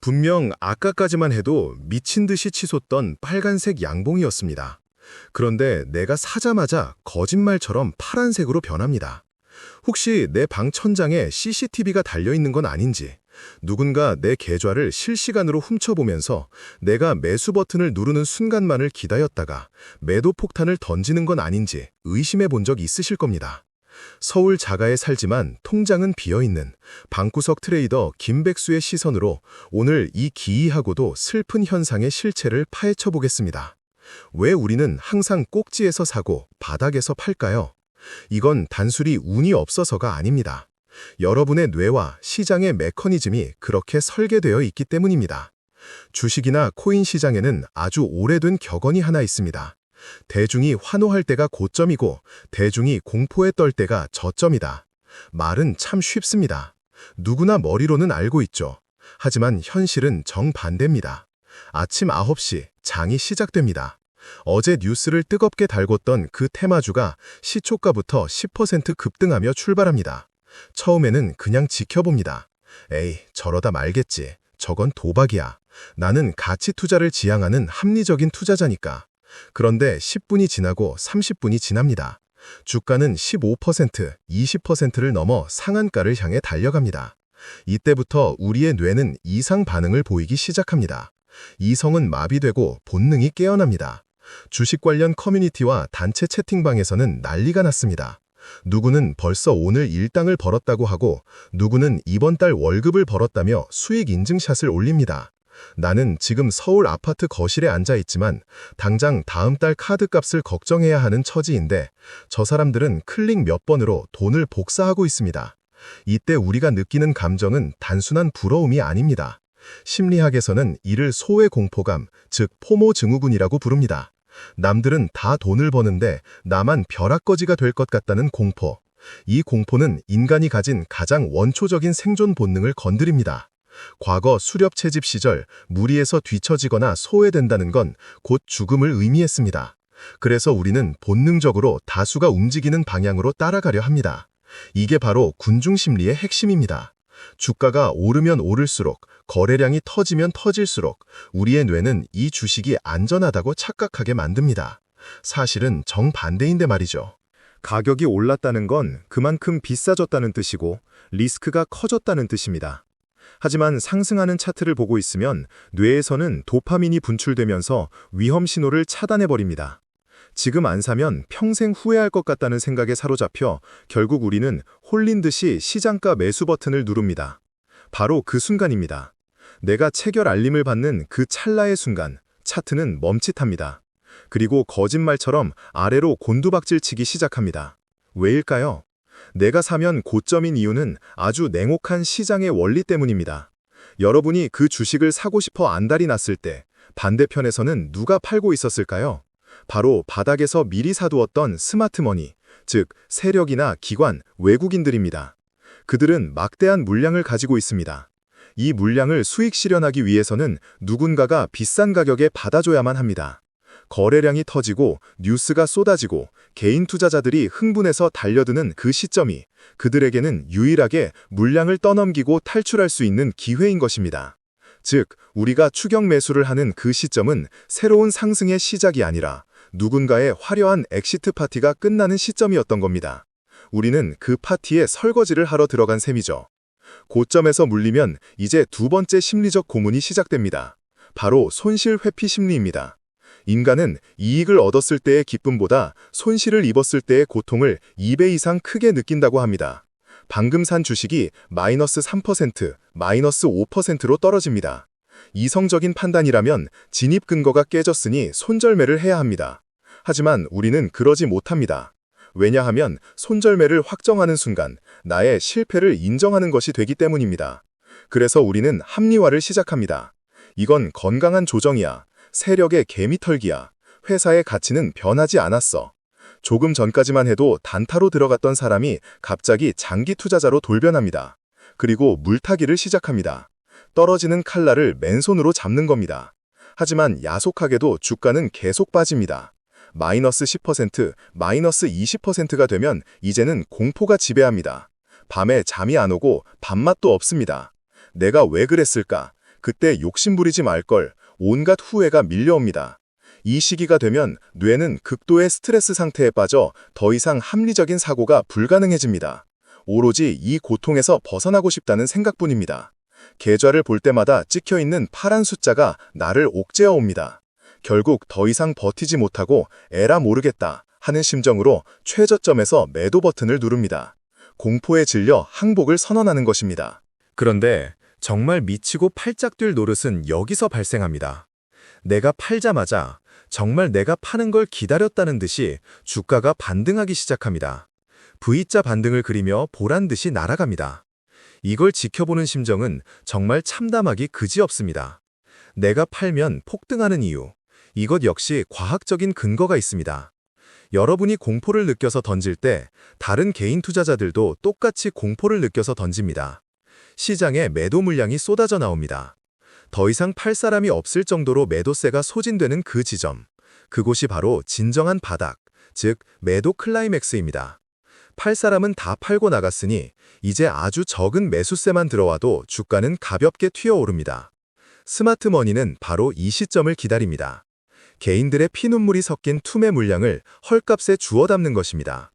분명 아까까지만 해도 미친 듯이 치솟던 빨간색 양봉이었습니다. 그런데 내가 사자마자 거짓말처럼 파란색으로 변합니다. 혹시 내 방 천장에 CCTV가 달려있는 건 아닌지, 누군가 내 계좌를 실시간으로 훔쳐보면서 내가 매수 버튼을 누르는 순간만을 기다렸다가 매도 폭탄을 던지는 건 아닌지 의심해 본 적 있으실 겁니다. 서울 자가에 살지만 통장은 비어있는 방구석 트레이더 김백수의 시선으로 오늘 이 기이하고도 슬픈 현상의 실체를 파헤쳐 보겠습니다. 왜 우리는 항상 꼭지에서 사고 바닥에서 팔까요? 이건 단순히 운이 없어서가 아닙니다. 여러분의 뇌와 시장의 메커니즘이 그렇게 설계되어 있기 때문입니다. 주식이나 코인 시장에는 아주 오래된 격언이 하나 있습니다. 대중이 환호할 때가 고점이고 대중이 공포에 떨 때가 저점이다. 말은 참 쉽습니다. 누구나 머리로는 알고 있죠. 하지만 현실은 정반대입니다. 아침 9시 장이 시작됩니다. 어제 뉴스를 뜨겁게 달궜던 그 테마주가 시초가부터 10% 급등하며 출발합니다. 처음에는 그냥 지켜봅니다. 에이, 저러다 말겠지. 저건 도박이야. 나는 가치 투자를 지향하는 합리적인 투자자니까. 그런데 10분이 지나고 30분이 지납니다. 주가는 15%, 20%를 넘어 상한가를 향해 달려갑니다. 이때부터 우리의 뇌는 이상 반응을 보이기 시작합니다. 이성은 마비되고 본능이 깨어납니다. 주식 관련 커뮤니티와 단체 채팅방에서는 난리가 났습니다. 누구는 벌써 오늘 일당을 벌었다고 하고 누구는 이번 달 월급을 벌었다며 수익 인증샷을 올립니다. 나는 지금 서울 아파트 거실에 앉아 있지만 당장 다음 달 카드값을 걱정해야 하는 처지인데 저 사람들은 클릭 몇 번으로 돈을 복사하고 있습니다. 이때 우리가 느끼는 감정은 단순한 부러움이 아닙니다. 심리학에서는 이를 소외 공포감, 즉 포모 증후군이라고 부릅니다. 남들은 다 돈을 버는데 나만 벼락거지가 될 것 같다는 공포. 이 공포는 인간이 가진 가장 원초적인 생존 본능을 건드립니다. 과거 수렵 채집 시절 무리에서 뒤처지거나 소외된다는 건 곧 죽음을 의미했습니다. 그래서 우리는 본능적으로 다수가 움직이는 방향으로 따라가려 합니다. 이게 바로 군중 심리의 핵심입니다. 주가가 오르면 오를수록, 거래량이 터지면 터질수록 우리의 뇌는 이 주식이 안전하다고 착각하게 만듭니다. 사실은 정반대인데 말이죠. 가격이 올랐다는 건 그만큼 비싸졌다는 뜻이고 리스크가 커졌다는 뜻입니다. 하지만 상승하는 차트를 보고 있으면 뇌에서는 도파민이 분출되면서 위험 신호를 차단해버립니다. 지금 안 사면 평생 후회할 것 같다는 생각에 사로잡혀 결국 우리는 홀린 듯이 시장가 매수 버튼을 누릅니다. 바로 그 순간입니다. 내가 체결 알림을 받는 그 찰나의 순간 차트는 멈칫합니다. 그리고 거짓말처럼 아래로 곤두박질치기 시작합니다. 왜일까요? 내가 사면 고점인 이유는 아주 냉혹한 시장의 원리 때문입니다. 여러분이 그 주식을 사고 싶어 안달이 났을 때 반대편에서는 누가 팔고 있었을까요? 바로 바닥에서 미리 사두었던 스마트머니, 즉 세력이나 기관, 외국인들입니다. 그들은 막대한 물량을 가지고 있습니다. 이 물량을 수익 실현하기 위해서는 누군가가 비싼 가격에 받아줘야만 합니다. 거래량이 터지고 뉴스가 쏟아지고 개인 투자자들이 흥분해서 달려드는 그 시점이 그들에게는 유일하게 물량을 떠넘기고 탈출할 수 있는 기회인 것입니다. 즉, 우리가 추격 매수를 하는 그 시점은 새로운 상승의 시작이 아니라 누군가의 화려한 엑시트 파티가 끝나는 시점이었던 겁니다. 우리는 그 파티에 설거지를 하러 들어간 셈이죠. 고점에서 물리면 이제 두 번째 심리적 고문이 시작됩니다. 바로 손실 회피 심리입니다. 인간은 이익을 얻었을 때의 기쁨보다 손실을 입었을 때의 고통을 2배 이상 크게 느낀다고 합니다. 방금 산 주식이 마이너스 3%, 마이너스 5%로 떨어집니다. 이성적인 판단이라면 진입 근거가 깨졌으니 손절매를 해야 합니다. 하지만 우리는 그러지 못합니다. 왜냐하면 손절매를 확정하는 순간 나의 실패를 인정하는 것이 되기 때문입니다. 그래서 우리는 합리화를 시작합니다. 이건 건강한 조정이야. 세력의 개미털기야. 회사의 가치는 변하지 않았어. 조금 전까지만 해도 단타로 들어갔던 사람이 갑자기 장기 투자자로 돌변합니다. 그리고 물타기를 시작합니다. 떨어지는 칼날을 맨손으로 잡는 겁니다. 하지만 야속하게도 주가는 계속 빠집니다. 마이너스 10%, 마이너스 20%가 되면 이제는 공포가 지배합니다. 밤에 잠이 안 오고 밥맛도 없습니다. 내가 왜 그랬을까? 그때 욕심부리지 말걸, 온갖 후회가 밀려옵니다. 이 시기가 되면 뇌는 극도의 스트레스 상태에 빠져 더 이상 합리적인 사고가 불가능해집니다. 오로지 이 고통에서 벗어나고 싶다는 생각뿐입니다. 계좌를 볼 때마다 찍혀있는 파란 숫자가 나를 옥죄어 옵니다. 결국 더 이상 버티지 못하고 에라 모르겠다 하는 심정으로 최저점에서 매도 버튼을 누릅니다. 공포에 질려 항복을 선언하는 것입니다. 그런데 정말 미치고 팔짝 뛸 노릇은 여기서 발생합니다. 내가 팔자마자 정말 내가 파는 걸 기다렸다는 듯이 주가가 반등하기 시작합니다. V자 반등을 그리며 보란듯이 날아갑니다. 이걸 지켜보는 심정은 정말 참담하기 그지없습니다. 내가 팔면 폭등하는 이유, 이것 역시 과학적인 근거가 있습니다. 여러분이 공포를 느껴서 던질 때 다른 개인 투자자들도 똑같이 공포를 느껴서 던집니다. 시장에 매도 물량이 쏟아져 나옵니다. 더 이상 팔 사람이 없을 정도로 매도세가 소진되는 그 지점, 그곳이 바로 진정한 바닥, 즉 매도 클라이맥스입니다. 팔 사람은 다 팔고 나갔으니 이제 아주 적은 매수세만 들어와도 주가는 가볍게 튀어오릅니다. 스마트 머니는 바로 이 시점을 기다립니다. 개인들의 피눈물이 섞인 투매 물량을 헐값에 주워 담는 것입니다.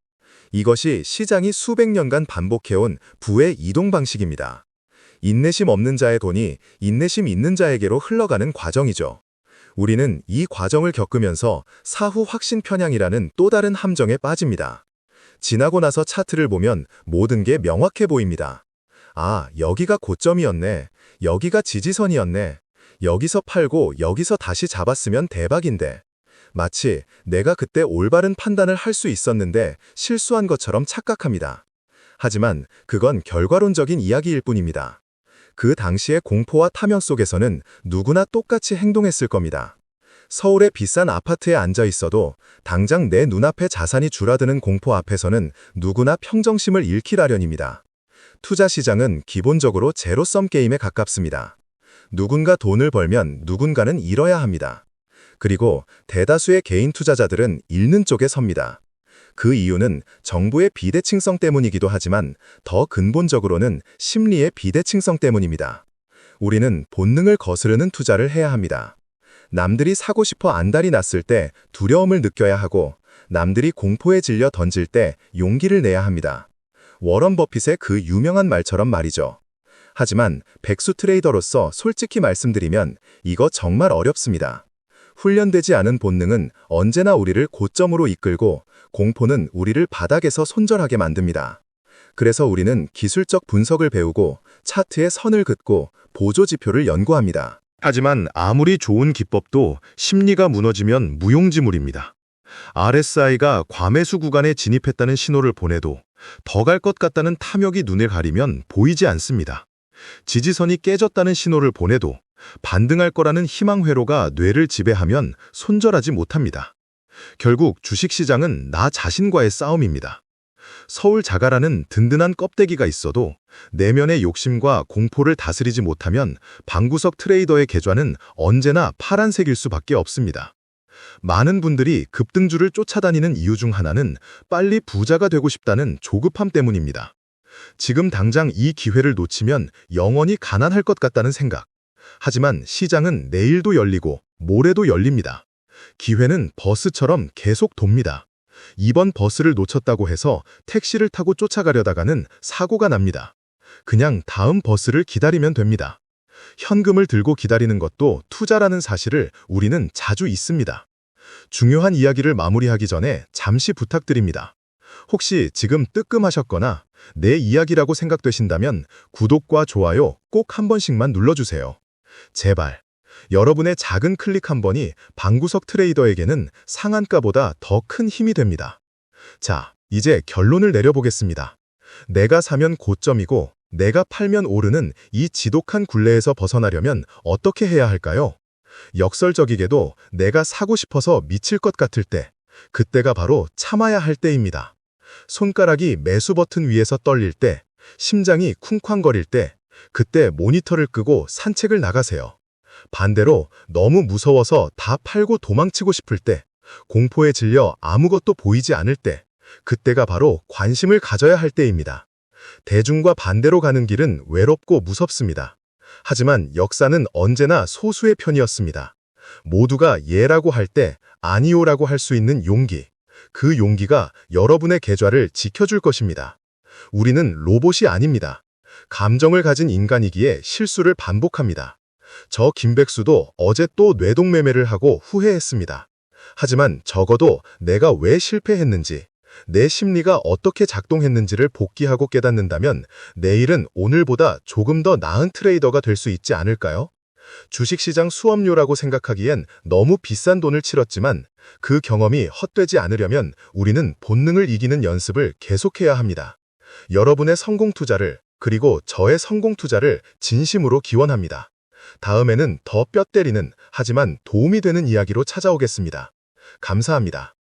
이것이 시장이 수백 년간 반복해온 부의 이동 방식입니다. 인내심 없는 자의 돈이 인내심 있는 자에게로 흘러가는 과정이죠. 우리는 이 과정을 겪으면서 사후 확신 편향이라는 또 다른 함정에 빠집니다. 지나고 나서 차트를 보면 모든 게 명확해 보입니다. 아, 여기가 고점이었네. 여기가 지지선이었네. 여기서 팔고 여기서 다시 잡았으면 대박인데. 마치 내가 그때 올바른 판단을 할 수 있었는데 실수한 것처럼 착각합니다. 하지만 그건 결과론적인 이야기일 뿐입니다. 그 당시의 공포와 탐욕 속에서는 누구나 똑같이 행동했을 겁니다. 서울의 비싼 아파트에 앉아 있어도 당장 내 눈앞에 자산이 줄어드는 공포 앞에서는 누구나 평정심을 잃기 마련입니다. 투자 시장은 기본적으로 제로섬 게임에 가깝습니다. 누군가 돈을 벌면 누군가는 잃어야 합니다. 그리고 대다수의 개인 투자자들은 잃는 쪽에 섭니다. 그 이유는 정부의 비대칭성 때문이기도 하지만 더 근본적으로는 심리의 비대칭성 때문입니다. 우리는 본능을 거스르는 투자를 해야 합니다. 남들이 사고 싶어 안달이 났을 때 두려움을 느껴야 하고 남들이 공포에 질려 던질 때 용기를 내야 합니다. 워런 버핏의 그 유명한 말처럼 말이죠. 하지만 백수 트레이더로서 솔직히 말씀드리면 이거 정말 어렵습니다. 훈련되지 않은 본능은 언제나 우리를 고점으로 이끌고 공포는 우리를 바닥에서 손절하게 만듭니다. 그래서 우리는 기술적 분석을 배우고 차트에 선을 긋고 보조지표를 연구합니다. 하지만 아무리 좋은 기법도 심리가 무너지면 무용지물입니다. RSI가 과매수 구간에 진입했다는 신호를 보내도 더 갈 것 같다는 탐욕이 눈을 가리면 보이지 않습니다. 지지선이 깨졌다는 신호를 보내도 반등할 거라는 희망 회로가 뇌를 지배하면 손절하지 못합니다. 결국 주식시장은 나 자신과의 싸움입니다. 서울 자가라는 든든한 껍데기가 있어도 내면의 욕심과 공포를 다스리지 못하면 방구석 트레이더의 계좌는 언제나 파란색일 수밖에 없습니다. 많은 분들이 급등주를 쫓아다니는 이유 중 하나는 빨리 부자가 되고 싶다는 조급함 때문입니다. 지금 당장 이 기회를 놓치면 영원히 가난할 것 같다는 생각. 하지만 시장은 내일도 열리고 모레도 열립니다. 기회는 버스처럼 계속 돕니다. 이번 버스를 놓쳤다고 해서 택시를 타고 쫓아가려다가는 사고가 납니다. 그냥 다음 버스를 기다리면 됩니다. 현금을 들고 기다리는 것도 투자라는 사실을 우리는 자주 잊습니다. 중요한 이야기를 마무리하기 전에 잠시 부탁드립니다. 혹시 지금 뜨끔하셨거나 내 이야기라고 생각되신다면 구독과 좋아요 꼭 한 번씩만 눌러주세요. 제발. 여러분의 작은 클릭 한 번이 방구석 트레이더에게는 상한가보다 더 큰 힘이 됩니다. 자, 이제 결론을 내려보겠습니다. 내가 사면 고점이고 내가 팔면 오르는 이 지독한 굴레에서 벗어나려면 어떻게 해야 할까요? 역설적이게도 내가 사고 싶어서 미칠 것 같을 때, 그때가 바로 참아야 할 때입니다. 손가락이 매수 버튼 위에서 떨릴 때, 심장이 쿵쾅거릴 때, 그때 모니터를 끄고 산책을 나가세요. 반대로 너무 무서워서 다 팔고 도망치고 싶을 때, 공포에 질려 아무것도 보이지 않을 때, 그때가 바로 관심을 가져야 할 때입니다. 대중과 반대로 가는 길은 외롭고 무섭습니다. 하지만 역사는 언제나 소수의 편이었습니다. 모두가 예라고 할 때 아니오라고 할 수 있는 용기. 그 용기가 여러분의 계좌를 지켜줄 것입니다. 우리는 로봇이 아닙니다. 감정을 가진 인간이기에 실수를 반복합니다. 저 김백수도 어제 또 뇌동매매를 하고 후회했습니다. 하지만 적어도 내가 왜 실패했는지, 내 심리가 어떻게 작동했는지를 복기하고 깨닫는다면 내일은 오늘보다 조금 더 나은 트레이더가 될 수 있지 않을까요? 주식시장 수업료라고 생각하기엔 너무 비싼 돈을 치렀지만 그 경험이 헛되지 않으려면 우리는 본능을 이기는 연습을 계속해야 합니다. 여러분의 성공 투자를, 그리고 저의 성공 투자를 진심으로 기원합니다. 다음에는 더 뼈 때리는, 하지만 도움이 되는 이야기로 찾아오겠습니다. 감사합니다.